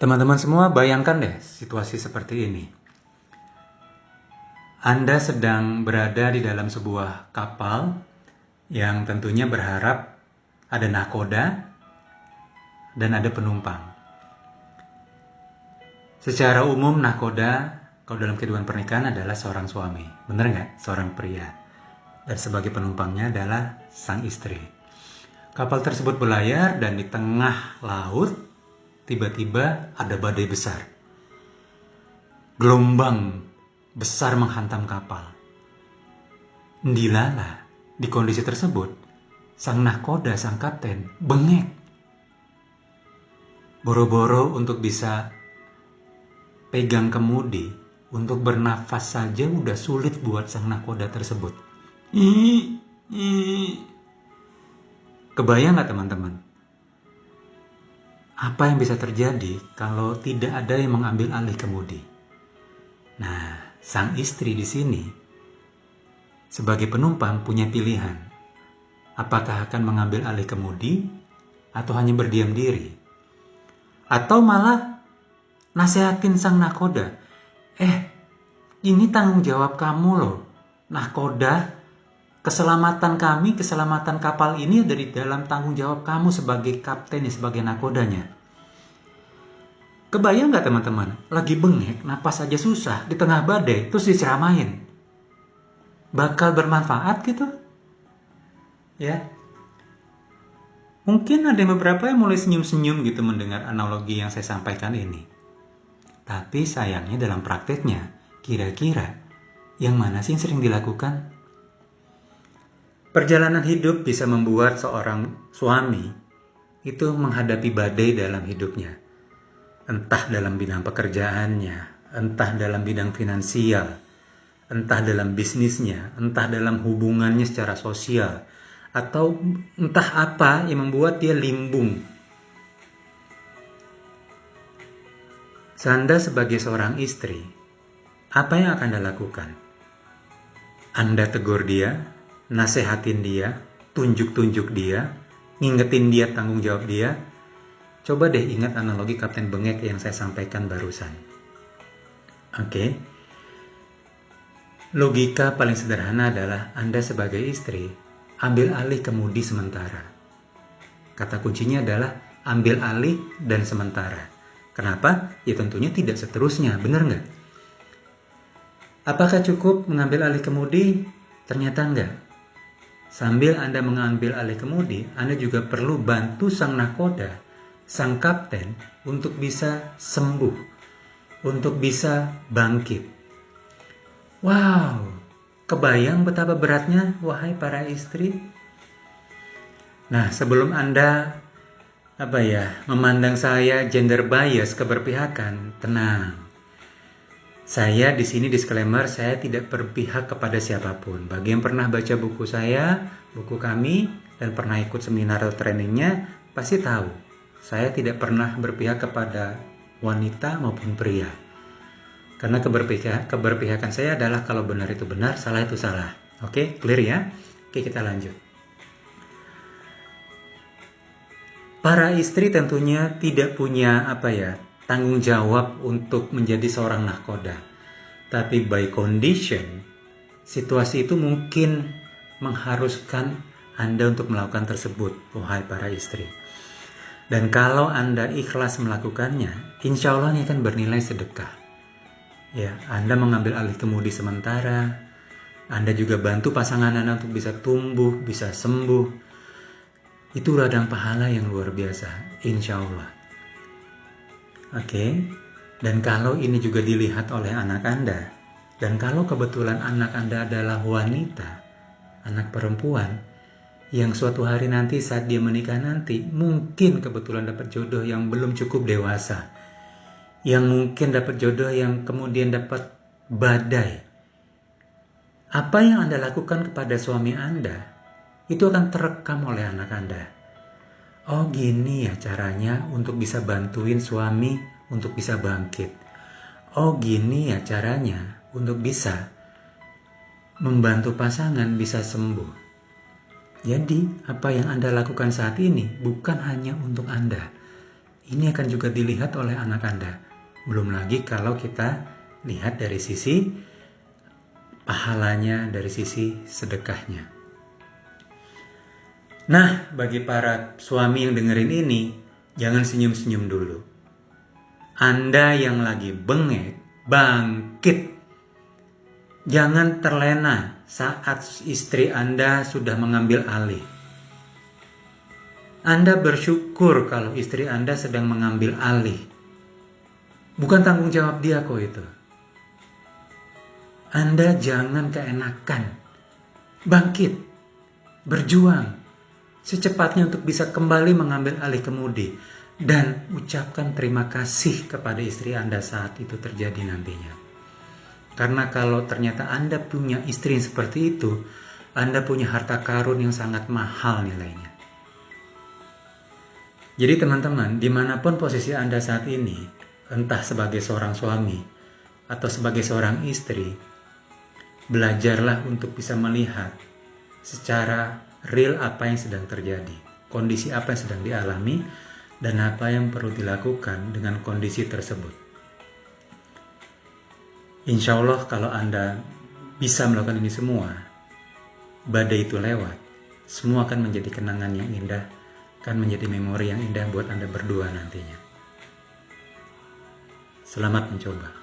Teman-teman semua bayangkan deh situasi seperti ini. Anda sedang berada di dalam sebuah kapal yang tentunya berharap ada nahkoda dan ada penumpang. Secara umum nahkoda kalau dalam kehidupan pernikahan adalah seorang suami, benar nggak? Seorang pria. Dan sebagai penumpangnya adalah sang istri. Kapal tersebut berlayar dan di tengah laut tiba-tiba ada badai besar. Gelombang besar menghantam kapal. Ndilala, di kondisi tersebut, sang nahkoda, sang kapten, bengek. Boro-boro untuk bisa pegang kemudi, untuk bernafas saja udah sulit buat sang nahkoda tersebut. Kebayang nggak teman-teman? Apa yang bisa terjadi kalau tidak ada yang mengambil alih kemudi? Nah, sang istri di sini sebagai penumpang punya pilihan. Apakah akan mengambil alih kemudi atau hanya berdiam diri? Atau malah nasihatin sang nahkoda. Ini tanggung jawab kamu loh. Nahkoda, keselamatan kami, keselamatan kapal ini ada di dalam tanggung jawab kamu sebagai kapten, sebagai nahkodanya. Kebayang nggak teman-teman? Lagi bengek, napas aja susah, di tengah badai, terus diceramain. Bakal bermanfaat gitu? Ya. Mungkin ada beberapa yang mulai senyum-senyum gitu mendengar analogi yang saya sampaikan ini. Tapi sayangnya dalam prakteknya, kira-kira yang mana sih yang sering dilakukan? Perjalanan hidup bisa membuat seorang suami itu menghadapi badai dalam hidupnya. Entah dalam bidang pekerjaannya, entah dalam bidang finansial, entah dalam bisnisnya, entah dalam hubungannya secara sosial, atau entah apa yang membuat dia limbung. Anda sebagai seorang istri, apa yang akan Anda lakukan? Anda tegur dia, nasehatin dia, tunjuk-tunjuk dia, ngingetin dia tanggung jawab dia. Coba deh ingat analogi Kapten Bengek yang saya sampaikan barusan. Oke. Logika paling sederhana adalah Anda sebagai istri, ambil alih kemudi sementara. Kata kuncinya adalah ambil alih dan sementara. Kenapa? Ya tentunya tidak seterusnya, benar nggak? Apakah cukup mengambil alih kemudi? Ternyata enggak. Sambil Anda mengambil alih kemudi, Anda juga perlu bantu sang nahkoda, sang kapten untuk bisa sembuh, untuk bisa bangkit. Wow, kebayang betapa beratnya, wahai para istri? Nah, sebelum Anda memandang saya gender bias, keberpihakan, tenang. Saya di sini disclaimer, saya tidak berpihak kepada siapapun. Bagi yang pernah baca buku saya, buku kami, dan pernah ikut seminar atau trainingnya, pasti tahu. Saya tidak pernah berpihak kepada wanita maupun pria. Karena keberpihakan saya adalah kalau benar itu benar, salah itu salah. Oke, clear ya? Oke, kita lanjut. Para istri tentunya tidak punya tanggung jawab untuk menjadi seorang nahkoda. Tapi by condition, situasi itu mungkin mengharuskan Anda untuk melakukan tersebut, wahai para istri. Dan kalau Anda ikhlas melakukannya, insya Allah ini akan bernilai sedekah. Ya, Anda mengambil alih kemudi sementara, Anda juga bantu pasangan Anda untuk bisa tumbuh, bisa sembuh. Itu ladang pahala yang luar biasa, insya Allah. Oke, dan kalau ini juga dilihat oleh anak Anda, dan kalau kebetulan anak Anda adalah wanita, anak perempuan, yang suatu hari nanti saat dia menikah nanti, mungkin kebetulan dapat jodoh yang belum cukup dewasa, yang mungkin dapat jodoh yang kemudian dapat badai. Apa yang Anda lakukan kepada suami Anda, itu akan terekam oleh anak Anda. Oh gini ya caranya untuk bisa bantuin suami untuk bisa bangkit. Oh gini ya caranya untuk bisa membantu pasangan bisa sembuh. Jadi apa yang Anda lakukan saat ini bukan hanya untuk Anda. ini akan juga dilihat oleh anak Anda. Belum lagi kalau kita lihat dari sisi pahalanya, dari sisi sedekahnya. Nah, bagi para suami yang dengerin ini, jangan senyum-senyum dulu. Anda yang lagi bengek, bangkit. Jangan terlena saat istri Anda sudah mengambil alih. Anda bersyukur kalau istri Anda sedang mengambil alih. Bukan tanggung jawab dia kok itu. Anda jangan keenakan. Bangkit. Berjuang. Secepatnya untuk bisa kembali mengambil alih kemudi. Dan ucapkan terima kasih kepada istri Anda saat itu terjadi nantinya. Karena kalau ternyata Anda punya istri yang seperti itu, Anda punya harta karun yang sangat mahal nilainya. Jadi teman-teman, dimanapun posisi Anda saat ini, entah sebagai seorang suami atau sebagai seorang istri, belajarlah untuk bisa melihat secara real apa yang sedang terjadi, kondisi apa yang sedang dialami, dan apa yang perlu dilakukan dengan kondisi tersebut. Insya Allah kalau Anda bisa melakukan ini semua, badai itu lewat, semua akan menjadi kenangan yang indah, akan menjadi memori yang indah buat Anda berdua nantinya. Selamat mencoba.